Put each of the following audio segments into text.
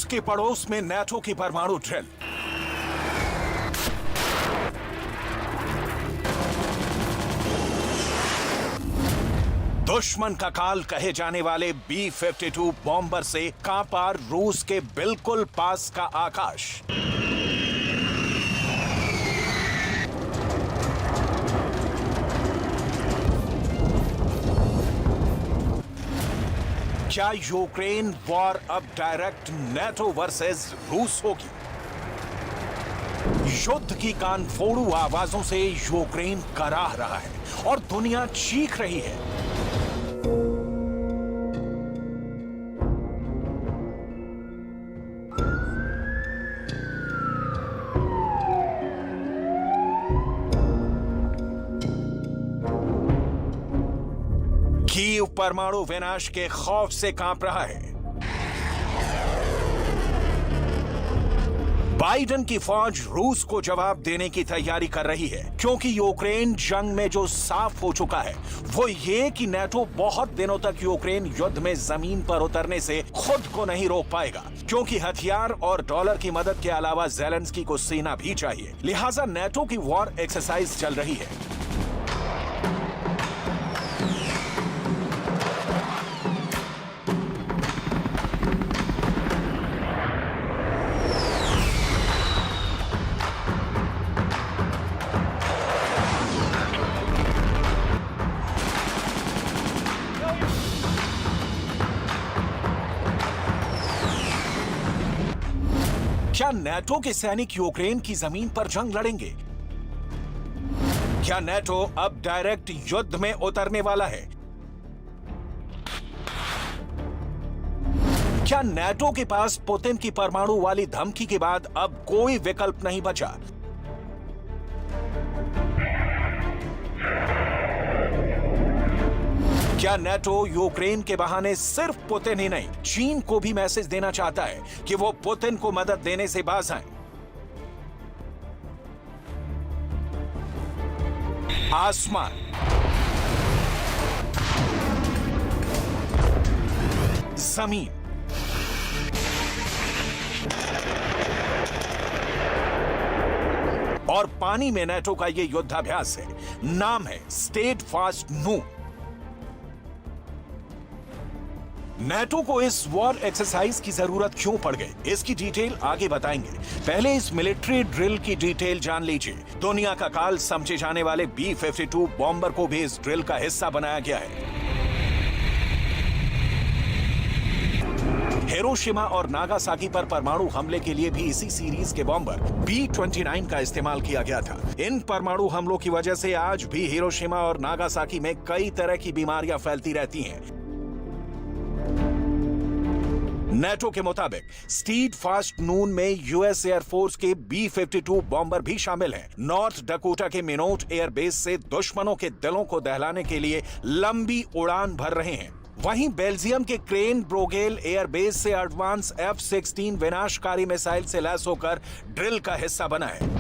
के पड़ोस में नेटो की परमाणु ड्रिल। दुश्मन का काल कहे जाने वाले B-52 बॉम्बर से कांपा रूस के बिल्कुल पास का आकाश। क्या यूक्रेन वॉर अब डायरेक्ट नेटो वर्सेस रूस होगी? युद्ध की कानफोड़ू आवाजों से यूक्रेन कराह रहा है और दुनिया चीख रही है। कीव परमाणु विनाश के खौफ से कांप रहा है। बाइडेन की फौज रूस को जवाब देने की तैयारी कर रही है, क्योंकि यूक्रेन जंग में जो साफ हो चुका है वो ये कि नेटो बहुत दिनों तक यूक्रेन युद्ध में जमीन पर उतरने से खुद को नहीं रोक पाएगा, क्योंकि हथियार और डॉलर की मदद के अलावा ज़ेलेंस्की को सेना भी चाहिए। लिहाजा नेटो की वॉर एक्सरसाइज चल रही है। क्या नेटो के सैनिक यूक्रेन की जमीन पर जंग लड़ेंगे? क्या नेटो अब डायरेक्ट युद्ध में उतरने वाला है? क्या नेटो के पास पुतिन की परमाणु वाली धमकी के बाद अब कोई विकल्प नहीं बचा? क्या नेटो यूक्रेन के बहाने सिर्फ पुतिन ही नहीं, चीन को भी मैसेज देना चाहता है कि वो पुतिन को मदद देने से बाज आए? आसमान, जमीन, और पानी में नेटो का ये युद्धाभ्यास है। नाम है स्टेडफास्ट नून। नेटो को इस वॉर एक्सरसाइज की जरूरत क्यों पड़ गई, इसकी डिटेल आगे बताएंगे। पहले इस मिलिट्री ड्रिल की डिटेल जान लीजिए। दुनिया का काल समझे जाने वाले B-52 बॉम्बर को भी इस ड्रिल का हिस्सा बनाया गया है। हिरोशिमा और नागासाकी पर परमाणु हमले के लिए भी इसी सीरीज के बॉम्बर B-29 का इस्तेमाल किया गया था। इन परमाणु हमलों की वजह से आज भी हिरोशिमा और नागासाकी में कई तरह की बीमारियां फैलती रहती हैं। नेटो के मुताबिक स्टीडफास्ट नून में यूएस एयरफोर्स के B-52 बॉम्बर भी शामिल हैं। नॉर्थ डकोटा के मिनोट एयरबेस से दुश्मनों के दिलों को दहलाने के लिए लंबी उड़ान भर रहे हैं। वहीं बेल्जियम के क्रेन ब्रोगेल एयरबेस से एडवांस F-16 विनाशकारी मिसाइल से लैस होकर ड्रिल का हिस्सा बना है।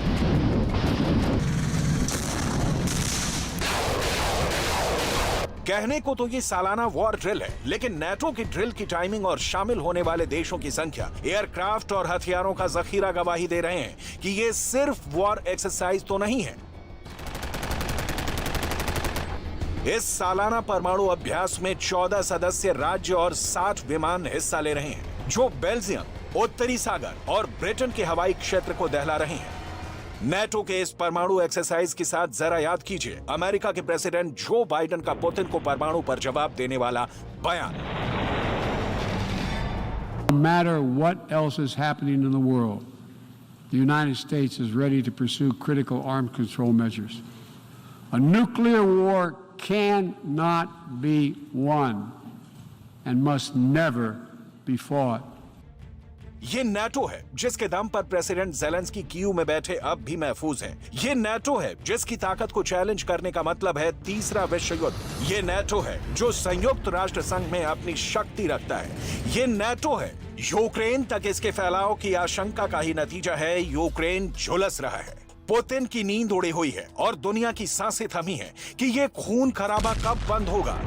कहने को तो ये सालाना वॉर ड्रिल है, लेकिन नेटो की ड्रिल की टाइमिंग और शामिल होने वाले देशों की संख्या, एयरक्राफ्ट और हथियारों का जखीरा गवाही दे रहे हैं कि ये सिर्फ वॉर एक्सरसाइज तो नहीं है। इस सालाना परमाणु अभ्यास में 14 सदस्य राज्य और 60 विमान हिस्सा ले रहे हैं, जो बेल्जियम, उत्तरी सागर और ब्रिटेन के हवाई क्षेत्र को दहला रहे हैं। नेटो के इस परमाणु एक्सरसाइज के साथ जरा याद कीजिए अमेरिका के प्रेसिडेंट जो बाइडेन का पुतिन को परमाणु पर जवाब देने वाला बयान। No matter what else is happening in the world, the United States is ready to pursue critical arms control measures. A nuclear war cannot be won and must never be fought. ये NATO है जिसके दम पर president Zelensky Kyiv में बैठे अब भी महफूज हैं। ये नेटो है जिसकी ताकत को चैलेंज करने का मतलब है तीसरा विश्व युद्ध। ये नेटो है जो संयुक्त राष्ट्र संघ में अपनी शक्ति रखता है। ये नेटो है यूक्रेन तक इसके फैलाव की आशंका का ही नतीजा है। यूक्रेन झुलस रहा है, पुतिन की नींद उड़ी हुई है और दुनिया की सांसें थमी हैं कि ये खून खराबा कब बंद होगा।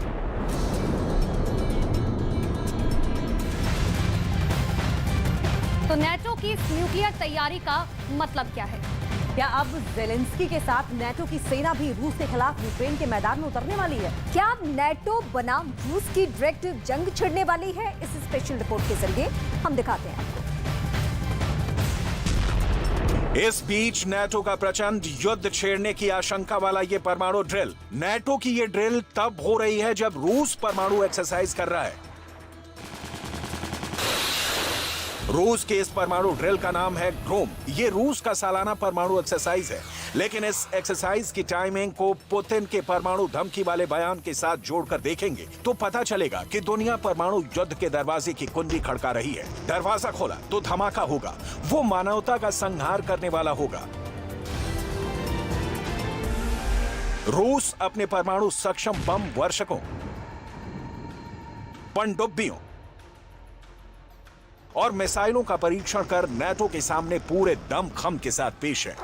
तो नेटो की इस न्यूक्लियर तैयारी का मतलब क्या है? क्या अब ज़ेलेंस्की के साथ नेटो की सेना भी रूस के खिलाफ यूक्रेन के मैदान में उतरने वाली है? क्या अब नेटो बनाम रूस की डायरेक्ट जंग छिड़ने वाली है? इस स्पेशल रिपोर्ट के जरिए हम दिखाते हैं आपको। इस बीच नेटो का प्रचंड युद्ध छेड़ने की आशंका वाला ये परमाणु ड्रिल, नेटो की ये ड्रिल तब हो रही है जब रूस परमाणु एक्सरसाइज कर रहा है। रूस के इस परमाणु ड्रिल का नाम है ग्रोम। ये रूस का सालाना परमाणु एक्सरसाइज है, लेकिन इस एक्सरसाइज की टाइमिंग को पुतिन के परमाणु धमकी वाले बयान के साथ जोड़कर देखेंगे तो पता चलेगा कि दुनिया परमाणु युद्ध के दरवाजे की कुंडी खड़का रही है। दरवाजा खोला तो धमाका होगा, वो मानवता का संहार करने वाला होगा। रूस अपने परमाणु सक्षम बम वर्षकों, पनडुब्बियों और मिसाइलों का परीक्षण कर नेटो के सामने पूरे दमखम के साथ पेश है।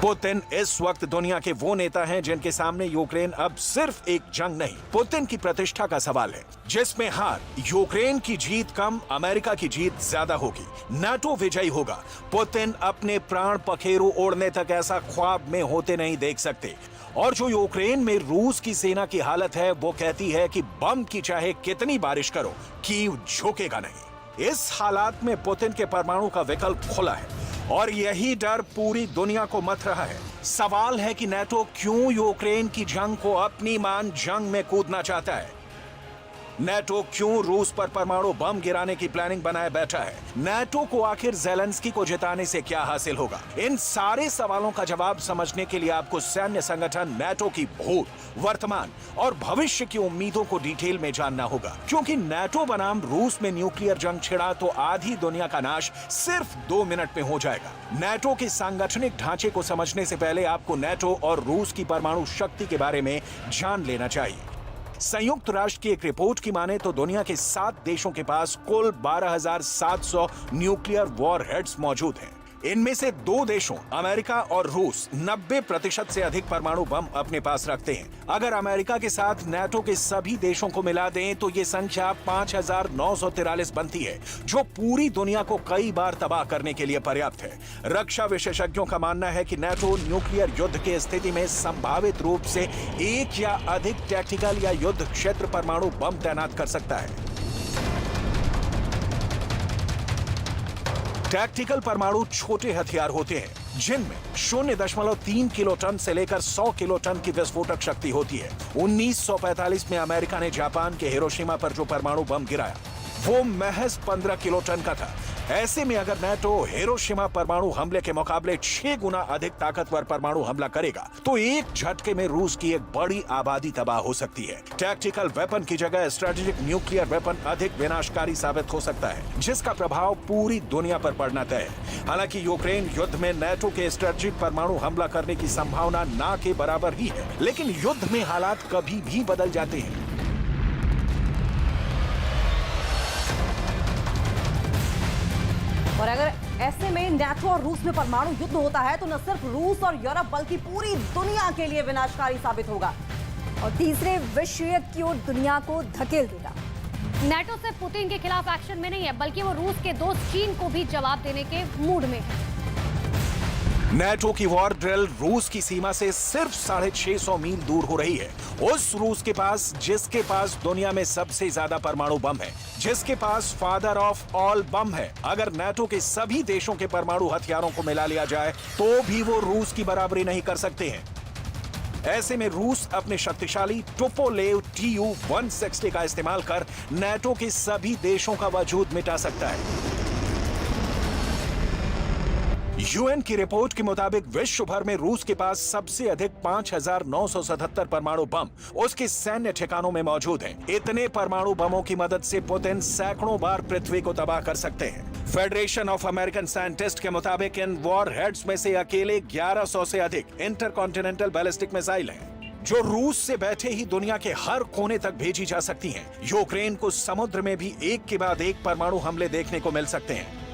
पुतिन इस वक्त दुनिया के वो नेता हैं जिनके सामने यूक्रेन अब सिर्फ एक जंग नहीं, पुतिन की प्रतिष्ठा का सवाल है, जिसमें हार यूक्रेन की जीत कम, अमेरिका की जीत ज्यादा होगी। नेटो विजयी होगा। पुतिन अपने प्राण पखेरु ओढ़ने तक ऐसा ख्वाब में होते नहीं देख सकते। और जो यूक्रेन में रूस की सेना की हालत है, वो कहती है कि बम की चाहे कितनी बारिश करो, कीव झुकेगा नहीं। इस हालात में पुतिन के परमाणु का विकल्प खुला है और यही डर पूरी दुनिया को मथ रहा है। सवाल है कि नेटो क्यों यूक्रेन की जंग को अपनी मान जंग में कूदना चाहता है? नेटो क्यों रूस पर परमाणु बम गिराने की प्लानिंग बनाए बैठा है? नेटो को आखिर ज़ेलेंस्की को जिताने से क्या हासिल होगा? इन सारे सवालों का जवाब समझने के लिए आपको सैन्य संगठन नेटो की भूत, वर्तमान और भविष्य की उम्मीदों को डिटेल में जानना होगा, क्योंकि नेटो बनाम रूस में न्यूक्लियर जंग छिड़ा तो आधी दुनिया का नाश सिर्फ 2 मिनट में हो जाएगा। नेटो के सांगठनिक ढांचे को समझने से पहले आपको नेटो और रूस की परमाणु शक्ति के बारे में जान लेना चाहिए। संयुक्त राष्ट्र की एक रिपोर्ट की माने तो दुनिया के 7 देशों के पास कुल 12,700 न्यूक्लियर वॉरहेड्स मौजूद हैं। इनमें से 2 देशों अमेरिका और रूस 90% से अधिक परमाणु बम अपने पास रखते हैं। अगर अमेरिका के साथ नेटो के सभी देशों को मिला दें तो ये संख्या 5,943 बनती है, जो पूरी दुनिया को कई बार तबाह करने के लिए पर्याप्त है। रक्षा विशेषज्ञों का मानना है कि नेटो न्यूक्लियर युद्ध की स्थिति में संभावित रूप से एक या अधिक टैक्टिकल या युद्ध क्षेत्र परमाणु बम तैनात कर सकता है। टैक्टिकल परमाणु छोटे हथियार होते हैं जिनमें 0.3 किलोटन से लेकर 100 किलोटन की विस्फोटक शक्ति होती है। 1945 में अमेरिका ने जापान के हिरोशिमा पर जो परमाणु बम गिराया वो महज 15 किलोटन का था। ऐसे में अगर नेटो हिरोशिमा परमाणु हमले के मुकाबले 6 गुना अधिक ताकतवर परमाणु हमला करेगा तो एक झटके में रूस की एक बड़ी आबादी तबाह हो सकती है। टैक्टिकल वेपन की जगह स्ट्रेटेजिक न्यूक्लियर वेपन अधिक विनाशकारी साबित हो सकता है, जिसका प्रभाव पूरी दुनिया पर पड़ना तय है। हालांकि यूक्रेन युद्ध में नेटो के स्ट्रेटेजिक परमाणु हमला करने की संभावना ना के बराबर ही है, लेकिन युद्ध में हालात कभी भी बदल जाते हैं। और अगर ऐसे में नेटो और रूस में परमाणु युद्ध होता है तो न सिर्फ रूस और यूरोप बल्कि पूरी दुनिया के लिए विनाशकारी साबित होगा और तीसरे विश्व युद्ध की ओर दुनिया को धकेल देगा। नेटो सिर्फ पुतिन के खिलाफ एक्शन में नहीं है, बल्कि वो रूस के दोस्त चीन को भी जवाब देने के मूड में है। नेटो की वॉर ड्रिल रूस की सीमा से सिर्फ 650 मील दूर हो रही है। उस रूस के पास जिसके पास दुनिया में सबसे ज्यादा परमाणु बम है, जिसके पास फादर ऑफ ऑल बम है। अगर नेटो के सभी देशों के परमाणु हथियारों को मिला लिया जाए तो भी वो रूस की बराबरी नहीं कर सकते हैं। ऐसे में रूस अपने शक्तिशाली टुपोलेव Tu-160 का इस्तेमाल कर नेटो के सभी देशों का वजूद मिटा सकता है। यूएन की रिपोर्ट के मुताबिक विश्व भर में रूस के पास सबसे अधिक 5,977 परमाणु बम उसके सैन्य ठिकानों में मौजूद हैं। इतने परमाणु बमों की मदद से पुतिन सैकड़ों बार पृथ्वी को तबाह कर सकते हैं। फेडरेशन ऑफ अमेरिकन साइंटिस्ट के मुताबिक इन वॉर हेड्स में से अकेले 1100 से अधिक इंटरकॉन्टिनेंटल बैलिस्टिक मिसाइल हैं, जो रूस से बैठे ही दुनिया के हर कोने तक भेजी जा सकती हैं। यूक्रेन को समुद्र में भी एक के बाद एक परमाणु हमले देखने को मिल सकते हैं।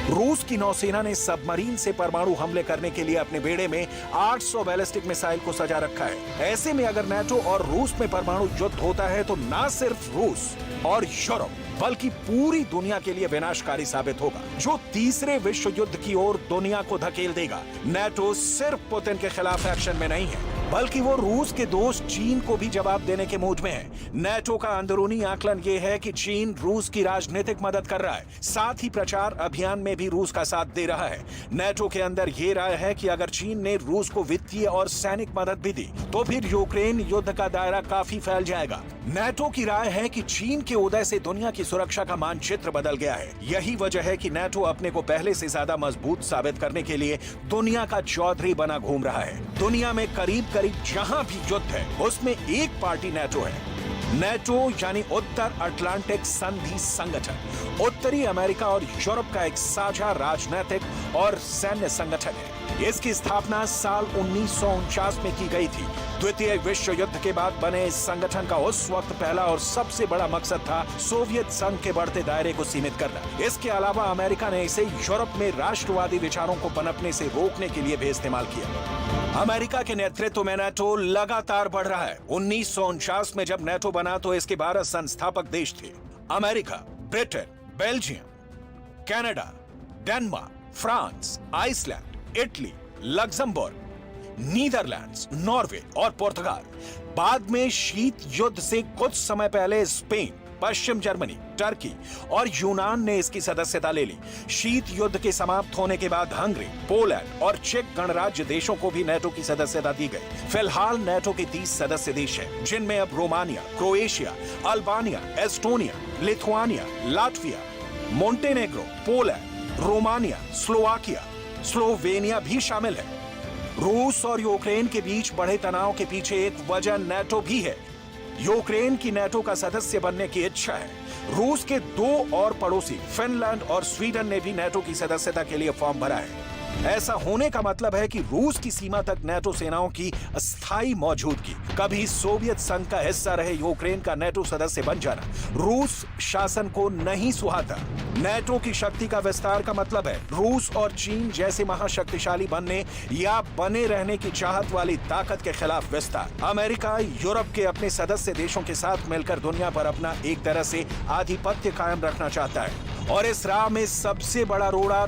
रूस की नौसेना ने सबमरीन से परमाणु हमले करने के लिए अपने बेड़े में 800 बैलिस्टिक मिसाइल को सजा रखा है। ऐसे में अगर नेटो और रूस में परमाणु युद्ध होता है तो न सिर्फ रूस और यूरोप बल्कि पूरी दुनिया के लिए विनाशकारी साबित होगा, जो तीसरे विश्व युद्ध की ओर दुनिया को धकेल देगा। नेटो सिर्फ पुतिन के खिलाफ एक्शन में नहीं है, बल्कि वो रूस के दोस्त चीन को भी जवाब देने के मूड में है। नेटो का अंदरूनी आकलन ये है कि चीन रूस की राजनीतिक मदद कर रहा है, साथ ही प्रचार अभियान में भी रूस का साथ दे रहा है। नेटो के अंदर ये राय है कि अगर चीन ने रूस को वित्तीय और सैनिक मदद भी दी तो फिर यूक्रेन युद्ध का दायरा काफी फैल जाएगा। नेटो की राय है कि चीन के उदय से दुनिया की सुरक्षा का मानचित्र बदल गया है। यही वजह है कि नेटो अपने को पहले से ज्यादा मजबूत साबित करने के लिए दुनिया का चौधरी बना घूम रहा है। दुनिया में करीब करीब जहां भी युद्ध है उसमें एक पार्टी नेटो है। नेटो यानी उत्तर अटलांटिक संधि संगठन उत्तरी अमेरिका और यूरोप का एक साझा राजनीतिक और सैन्य संगठन है। इसकी स्थापना साल 1949 में की गई थी। द्वितीय विश्व युद्ध के बाद बने इस संगठन का उस वक्त पहला और सबसे बड़ा मकसद था सोवियत संघ के बढ़ते दायरे को सीमित करना। इसके अलावा अमेरिका ने इसे यूरोप में राष्ट्रवादी विचारों को पनपने से रोकने के लिए भी इस्तेमाल किया। अमेरिका के नेतृत्व में नेटो लगातार बढ़ रहा है। 1949 में जब नेटो बना तो इसके 12 संस्थापक देश थे: America, Britain, Belgium, Canada, Denmark, France, Iceland, Italy, Luxembourg, Netherlands, Norway और पुर्तगाल। बाद में शीत युद्ध से कुछ समय पहले स्पेन, पश्चिम जर्मनी, टर्की और यूनान ने इसकी सदस्यता ले ली। शीत युद्ध के समाप्त होने के बाद हंगरी, पोलैंड और चेक गणराज्य देशों को भी नेटो की सदस्यता दी गई। फिलहाल नेटो के 30 सदस्य देश हैं, जिनमें अब Romania, Croatia, Albania, Estonia, Lithuania, Latvia, Montenegro, Poland, Romania, Slovakia, Slovenia भी शामिल है। रूस और यूक्रेन के बीच बढ़े तनाव के पीछे एक वजह नेटो भी है। यूक्रेन की नेटो का सदस्य बनने की इच्छा है। रूस के 2 और पड़ोसी फिनलैंड और स्वीडन ने भी नेटो की सदस्यता के लिए फॉर्म भरा है। ऐसा होने का मतलब है कि रूस की सीमा तक नेटो सेनाओं की अस्थायी मौजूदगी। कभी सोवियत संघ का हिस्सा रहे यूक्रेन का नेटो सदस्य बन जाना रूस शासन को नहीं सुहाता। नेटो की शक्ति का विस्तार का मतलब है रूस और चीन जैसे महाशक्तिशाली बनने या बने रहने की चाहत वाली ताकत के खिलाफ विस्तार। अमेरिका यूरोप के अपने सदस्य देशों के साथ मिलकर दुनिया पर अपना एक तरह से आधिपत्य कायम रखना चाहता है और इस राह में सबसे बड़ा रोड़ा